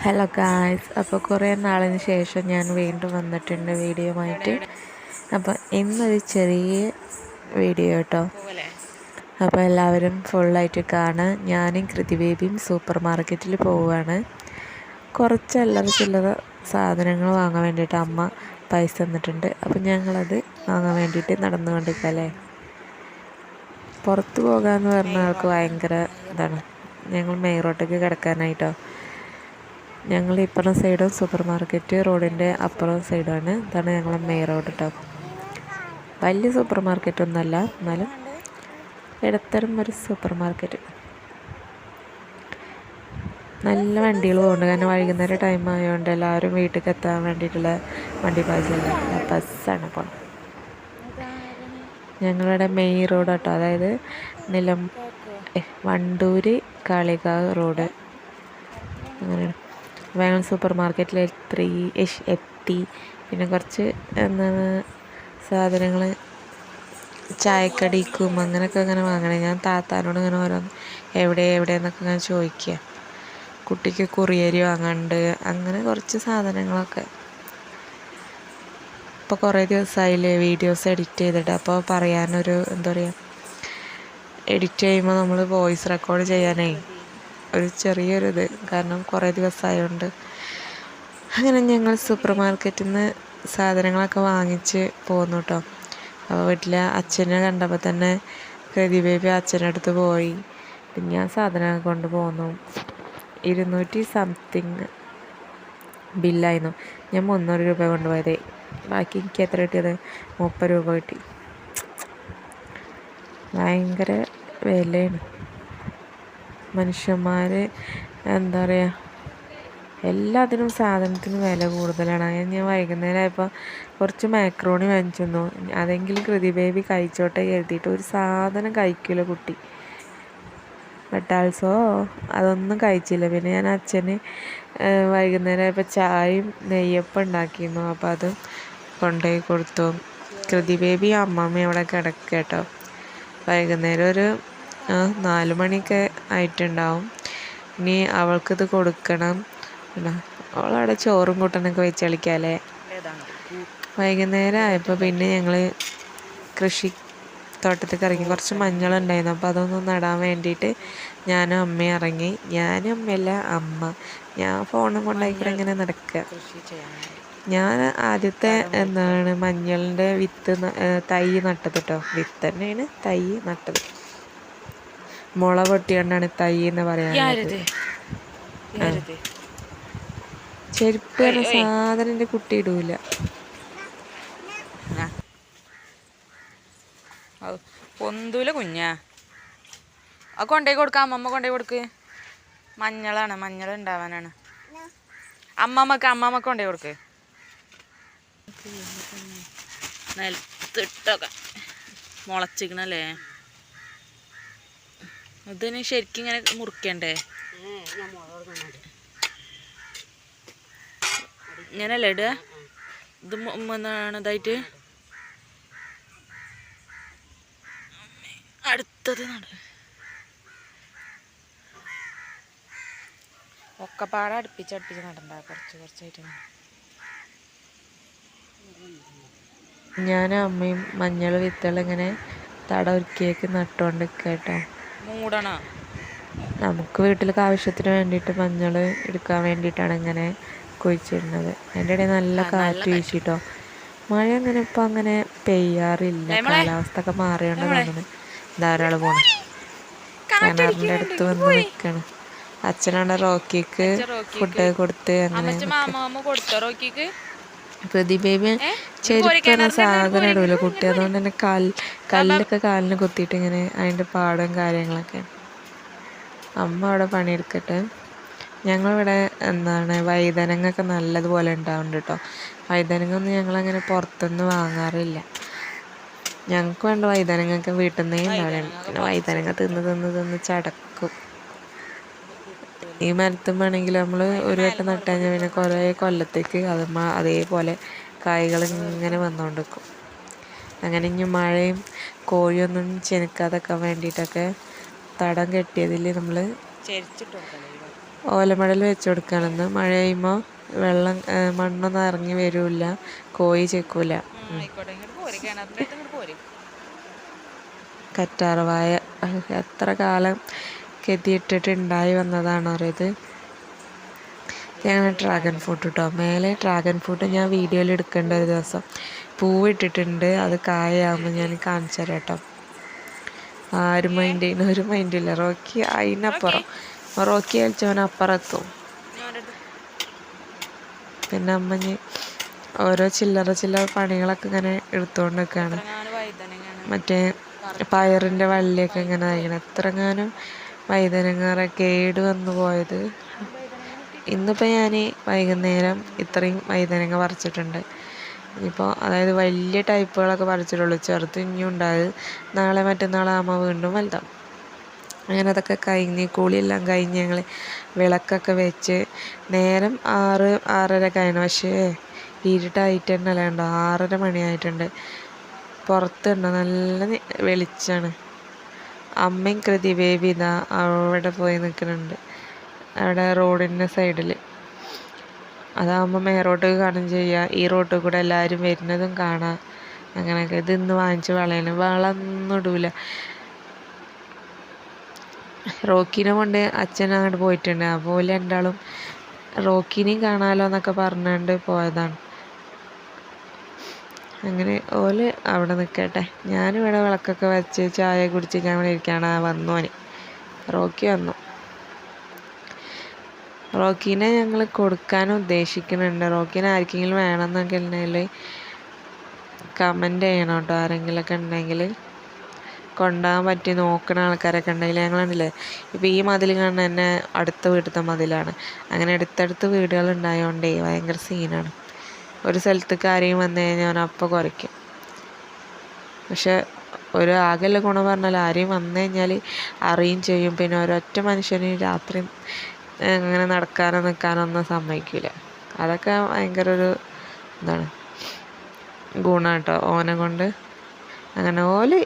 Hello guys, അപ്പോൾ കുറേ നാളിന് ശേഷം ഞാൻ വീണ്ടും വന്നിട്ടുണ്ട് വീഡിയോയുമായിട്ട്. അപ്പോൾ ഇന്നൊരു ചെറിയ വീഡിയോ കേട്ടോ. അപ്പോൾ എല്ലാവരും ഫുള്ളായിട്ട് കാണുക. ഞാനും കൃതിബേബിയും സൂപ്പർ മാർക്കറ്റിൽ പോവുകയാണ്. കുറച്ച് അല്ലറ ചില്ലറ സാധനങ്ങൾ വാങ്ങാൻ വേണ്ടിയിട്ട് അമ്മ പൈസ തന്നിട്ടുണ്ട്. അപ്പോൾ ഞങ്ങളത് വാങ്ങാൻ വേണ്ടിയിട്ട് നടന്നുകൊണ്ടിരിക്കുകയല്ലേ. പുറത്ത് പോകാമെന്ന് പറഞ്ഞ ആൾക്ക് ഭയങ്കര ഇതാണ്. ഞങ്ങൾ മെയിൻ റോട്ടിലേക്ക് കിടക്കാനായിട്ടോ. ഞങ്ങൾ ഇപ്പുറം സൈഡും സൂപ്പർ മാർക്കറ്റ് റോഡിൻ്റെ അപ്പുറം സൈഡാണ്. ഇതാണ് ഞങ്ങളെ മെയിൻ റോഡ് കേട്ടോ. വലിയ സൂപ്പർ മാർക്കറ്റൊന്നുമല്ല, എന്നാലും ഇടത്തരം ഒരു സൂപ്പർ മാർക്കറ്റ്. നല്ല വണ്ടികൾ പോകുന്നുണ്ട്, കാരണം വൈകുന്നേരം ടൈം ആയതുകൊണ്ട് എല്ലാവരും വീട്ടിലേക്ക് എത്താൻ വേണ്ടിയിട്ടുള്ള വണ്ടി പാചകമല്ല, ബസ്സാണ് ഇപ്പോൾ. ഞങ്ങളുടെ മെയിൻ റോഡ് കേട്ടോ, അതായത് വണ്ടൂര് കാളികാവ് റോഡ് അങ്ങനെയാണ്. ഞങ്ങൾ സൂപ്പർ മാർക്കറ്റിൽ എത്തി. പിന്നെ കുറച്ച് എന്താണ് സാധനങ്ങൾ ചായക്കടിക്കും അങ്ങനെയൊക്കെ ഇങ്ങനെ വാങ്ങണേ. ഞാൻ താത്താനോട് ഇങ്ങനെ ഓരോന്ന് എവിടെയെന്നൊക്കെ ഇങ്ങനെ ചോദിക്കുക. കുട്ടിക്ക് കുറിയരി വാങ്ങാണ്ട്, അങ്ങനെ കുറച്ച് സാധനങ്ങളൊക്കെ. ഇപ്പോൾ കുറേ ദിവസമായില്ലേ വീഡിയോസ് എഡിറ്റ് ചെയ്തിട്ട്. അപ്പോൾ പറയാനൊരു എന്താ പറയുക, എഡിറ്റ് ചെയ്യുമ്പോൾ നമ്മൾ വോയിസ് റെക്കോർഡ് ചെയ്യാനേ ഒരു ചെറിയൊരിത്, കാരണം കുറേ ദിവസമായതുകൊണ്ട്. അങ്ങനെ ഞങ്ങൾ സൂപ്പർ മാർക്കറ്റിൽ നിന്ന് സാധനങ്ങളൊക്കെ വാങ്ങിച്ച് പോന്നു കേട്ടോ. അപ്പോൾ വീട്ടിൽ അച്ഛനെ കണ്ടപ്പോൾ തന്നെ കൃതിബേബി അച്ഛൻ്റെ അടുത്ത് പോയി. പിന്നെ ഞാൻ സാധനമൊക്കെ കൊണ്ട് പോന്നു. 200 സംതിങ് ബില്ലായിരുന്നു. ഞാൻ 300 രൂപ കൊണ്ടുപോയതേ. ബാക്കി എനിക്ക് എത്ര കിട്ടിയത്? 30 രൂപ കിട്ടി. ഭയങ്കര വിലയാണ്. മനുഷ്യന്മാർ എന്താ പറയുക, എല്ലാത്തിനും സാധനത്തിനും വില കൂടുതലാണ്. അങ്ങനെ ഞാൻ വൈകുന്നേരം ആയപ്പോൾ കുറച്ച് മാക്രോണി വാങ്ങിച്ചു. അതെങ്കിലും കൃതിബേബി കഴിച്ചോട്ടെ കരുതിയിട്ട് ഒരു സാധനം കഴിക്കില്ല കുട്ടി. ബട്ടാൾസോ അതൊന്നും കഴിച്ചില്ല. പിന്നെ ഞാൻ അച്ഛന് വൈകുന്നേരം ആയപ്പോൾ ചായയും നെയ്യപ്പം ഉണ്ടാക്കിയിരുന്നു. അപ്പോൾ അത് കൊണ്ടുപോയി കൊടുത്തു. കൃതിബേബി അമ്മമ്മ അവിടെ കിടക്കുക കേട്ടോ. വൈകുന്നേരം ഒരു 4 മണിയൊക്കെ ആയിട്ടുണ്ടാവും. ഇനി അവൾക്കിത് കൊടുക്കണം. അവളവിടെ ചോറും കൂട്ടനൊക്കെ വെച്ച് കളിക്കാമല്ലേ. വൈകുന്നേരം ആയപ്പോൾ പിന്നെ ഞങ്ങൾ തോട്ടത്തേക്ക് ഇറങ്ങി. കുറച്ച് മഞ്ഞളുണ്ടായിരുന്നു, അപ്പോൾ അതൊന്ന് നടാൻ വേണ്ടിയിട്ട് ഞാനും അമ്മയും ഇറങ്ങി. ഞാനും അമ്മയല്ല, അമ്മ. ഞാൻ ഫോണും കൊണ്ടായിക്കൂടെ ഇങ്ങനെ നടക്കുക. ഞാൻ ആദ്യത്തെ മഞ്ഞളിൻ്റെ തൈ നട്ടത് കേട്ടോ. വിത്ത് തന്നെയാണ് തൈ നട്ടത്. മുള പൊട്ടിയോണ്ടാണ് തൈ എന്ന് പറയാനുള്ളത്. ചെരുപ്പ് എന്ന സാധനം എൻ്റെ കുട്ടി ഇടൂല. പൊന്തൂല കുഞ്ഞാ. അത് കൊണ്ടുപോയി കൊടുക്കാം, അമ്മമ്മ കൊണ്ടുപോയി കൊടുക്ക്. മഞ്ഞളാണ്, മഞ്ഞൾ ഉണ്ടാവാനാണ്. അമ്മമ്മക്ക് കൊണ്ടുപോയി കൊടുക്ക്. നിലത്തിട്ടൊക്കെ മുളച്ചിക്കണല്ലേ. ഇതിന് ശരിക്കും ഇങ്ങനെ മുറിക്കണ്ടേ? ഇങ്ങനല്ലേ ഇടുക? ഇത് ഇതായിട്ട് അടുത്തത് ഒക്കെപ്പാടെ അടുപ്പിച്ച് നടണ്ട, കുറച്ചായിട്ട്. ഞാനും അമ്മയും മഞ്ഞൾ വിത്തുകളിങ്ങനെ തട ഒരുക്കിയേക്ക് നട്ടുകൊണ്ട് കേട്ടോ. മൂടണോ? നമുക്ക് വീട്ടിലേക്ക് ആവശ്യത്തിന് വേണ്ടിയിട്ട് മഞ്ഞൾ എടുക്കാൻ വേണ്ടിയിട്ടാണ് ഇങ്ങനെ കുഴിച്ചിടുന്നത്. അതിൻ്റെ ഇടയിൽ നല്ല കാറ്റ് വീശിട്ടോ. മഴ അങ്ങനെ ഇപ്പം അങ്ങനെ പെയ്യാറില്ല. കാലാവസ്ഥ ഒക്കെ മാറിയോണ്ട് തോന്നുന്നു. ധാരാളം പോണം. കിണറിൻ്റെ അടുത്ത് വന്ന് നിൽക്കണം. അച്ഛനാണ് റോക്കിക്ക് ഫുഡ് കൊടുത്ത് അങ്ങനെ. പ്രതിബേബി ചെരുപ്പ് സാധനം ഇടൂല കുട്ടി. അതുകൊണ്ട് തന്നെ കല്ലൊക്കെ കാലിന് കുത്തിയിട്ട് ഇങ്ങനെ അതിൻ്റെ പാടും കാര്യങ്ങളൊക്കെ. അമ്മ അവിടെ പണിയെടുക്കട്ടെ. ഞങ്ങളിവിടെ വഴുതനങ്ങൊക്കെ നല്ലതുപോലെ ഉണ്ടാവുന്നുണ്ട് കേട്ടോ. വഴുതനങ്ങ ഒന്നും ഞങ്ങളങ്ങനെ പുറത്തുനിന്ന് വാങ്ങാറില്ല. ഞങ്ങൾക്ക് വേണ്ട വഴുതനങ്ങൊക്കെ വീട്ടിൽ നിന്നേ ഉണ്ടാവില്ല. പിന്നെ വഴുതനങ്ങ തിന്ന് ചടക്കും. ഈ മരത്തുമ്പാണെങ്കിൽ നമ്മൾ ഒരു വട്ടം നട്ട് കഴിഞ്ഞാൽ പിന്നെ കുറേ കൊല്ലത്തേക്ക് അതേപോലെ കായ്കൾ ഇങ്ങനെ വന്നുകൊണ്ടിരിക്കും. അങ്ങനെ ഇനി മഴയും കോഴിയൊന്നും ചെനക്കാതെക്കാൻ വേണ്ടിയിട്ടൊക്കെ തടം കെട്ടിയതിൽ നമ്മൾ ചെരിച്ചിട്ട് കൊടുക്കണേ. ഓലമടൽ വെച്ച് കൊടുക്കുകയാണെന്ന് മഴ പെയ്യുമ്പോൾ വെള്ളം മണ്ണൊന്നും ഇറങ്ങി വരില്ല, കോഴി ചെക്കൂല. ആയിക്കോട്ടെ, ഇങ്ങോട്ട് പോര്, കിണറിൻ്റെ അടുത്ത് ഇങ്ങോട്ട് പോര്. കറ്റാർവാഴ എത്ര കാലം കെത്തിയിട്ടിട്ട് ഉണ്ടായി വന്നതാണോ ഇത്. ഞങ്ങൾ ഡ്രാഗൺ ഫ്രൂട്ട് കേട്ടോ, മേലെ ഡ്രാഗൺ ഫ്രൂട്ട് ഞാൻ വീഡിയോയിൽ എടുക്കേണ്ട ഒരു ദിവസം. പൂവിട്ടിട്ടുണ്ട്, അത് കായാകുമ്പോൾ ഞാൻ കാണിച്ചു തരാം കേട്ടോ. ആരും മൈൻഡ് ചെയ്യുന്ന ഒരു മൈൻഡില്ല. റോക്കി അതിനപ്പുറം, റോക്കി കളിച്ചവൻ അപ്പുറത്തും. പിന്നെ അമ്മഞ്ഞ് ഓരോ ചില്ലറ പണികളൊക്കെ ഇങ്ങനെ എടുത്തുകൊണ്ട് നിൽക്കുകയാണ്. മറ്റേ പയറിൻ്റെ വള്ളിയൊക്കെ ഇങ്ങനെ ആയിരിക്കണം. എത്രങ്ങാനും വൈതനങ്ങ കേട് വന്നു പോയത്. ഇന്നിപ്പോൾ ഞാൻ വൈകുന്നേരം ഇത്രയും വൈതനങ്ങ പറിച്ചിട്ടുണ്ട്. ഇപ്പോൾ അതായത് വലിയ ടൈപ്പുകളൊക്കെ പറിച്ചിട്ടുള്ളൂ, ചെറുത് ഇനിയും ഉണ്ടായത്. നാളെ മറ്റന്നാളാകുമ്പോൾ വീണ്ടും വലുതാവും. അങ്ങനെ അതൊക്കെ കഴിഞ്ഞ് കുളിയെല്ലാം കഴിഞ്ഞ് ഞങ്ങൾ വിളക്കൊക്കെ വെച്ച് നേരം 6-6:30 കഴിഞ്ഞു. പക്ഷേ ഇരുട്ടായിട്ട് തന്നെ അല്ല, ഉണ്ടോ 6:30 മണിയായിട്ടുണ്ട്. പുറത്തുണ്ടോ നല്ല വെളിച്ചാണ്. അമ്മയും കൃതി ബേബി ഇതാ അവിടെ പോയി നിൽക്കുന്നുണ്ട്, അവിടെ റോഡിൻ്റെ സൈഡിൽ. അതാകുമ്പോൾ റോട്ടിൽ കാണും ചെയ്യുക, ഈ റോട്ടിൽ കൂടെ എല്ലാവരും വരുന്നതും കാണാം. അങ്ങനെയൊക്കെ. ഇത് ഇന്ന് വാങ്ങിച്ച് വളയാണ്, വളമൊന്നും ഇടൂല. റോക്കിനെ കൊണ്ട് അച്ഛൻ അങ്ങോട്ട് പോയിട്ടുണ്ട്. അപ്പോൾ രണ്ടാളും റോക്കിനെയും കാണാമല്ലോ എന്നൊക്കെ പറഞ്ഞുകൊണ്ട് പോയതാണ്. അങ്ങനെ ഓല് അവിടെ നിൽക്കട്ടെ, ഞാനിവിടെ വിളക്കൊക്കെ വെച്ച് ചായ കുടിച്ച് ഞാൻ ഇവിടെ ഇരിക്കുകയാണ്. വന്നോന് റോക്കി വന്നു. റോക്കീനെ ഞങ്ങൾ കൊടുക്കാൻ ഉദ്ദേശിക്കുന്നുണ്ട്. റോക്കീനെ ആർക്കെങ്കിലും വേണമെന്നൊക്കെ ഉണ്ടെങ്കിൽ കമൻറ്റ് ചെയ്യണം കേട്ടോ. ആരെങ്കിലുമൊക്കെ ഉണ്ടെങ്കിൽ കൊണ്ടുപോകാൻ പറ്റി നോക്കുന്ന ആൾക്കാരൊക്കെ ഉണ്ടെങ്കിൽ. ഞങ്ങളുണ്ടല്ലേ ഇപ്പോൾ ഈ മതിൽ കാണുന്ന തന്നെ അടുത്ത വീട്ടിലത്തെ മതിലാണ്. അങ്ങനെ അടുത്തടുത്ത് വീടുകൾ ഉണ്ടായതുകൊണ്ടേ ഭയങ്കര സീനാണ്. ഒരു സ്ഥലത്തേക്ക് ആരെയും വന്നു കഴിഞ്ഞാൽ ഞാൻ അപ്പം കുറയ്ക്കും. പക്ഷെ ഒരു ആകെയുള്ള ഗുണം പറഞ്ഞാൽ ആരെയും വന്നു കഴിഞ്ഞാൽ അറിയും ചെയ്യും. പിന്നെ ഒരൊറ്റ മനുഷ്യന് രാത്രി അങ്ങനെ നടക്കാനോ നിൽക്കാനോ ഒന്നും സമ്മതിക്കില്ല. അതൊക്കെ ഭയങ്കര ഒരു ഇതാണ്, ഗുണം കേട്ടോ ഓനെ കൊണ്ട്. അങ്ങനെ ഓല്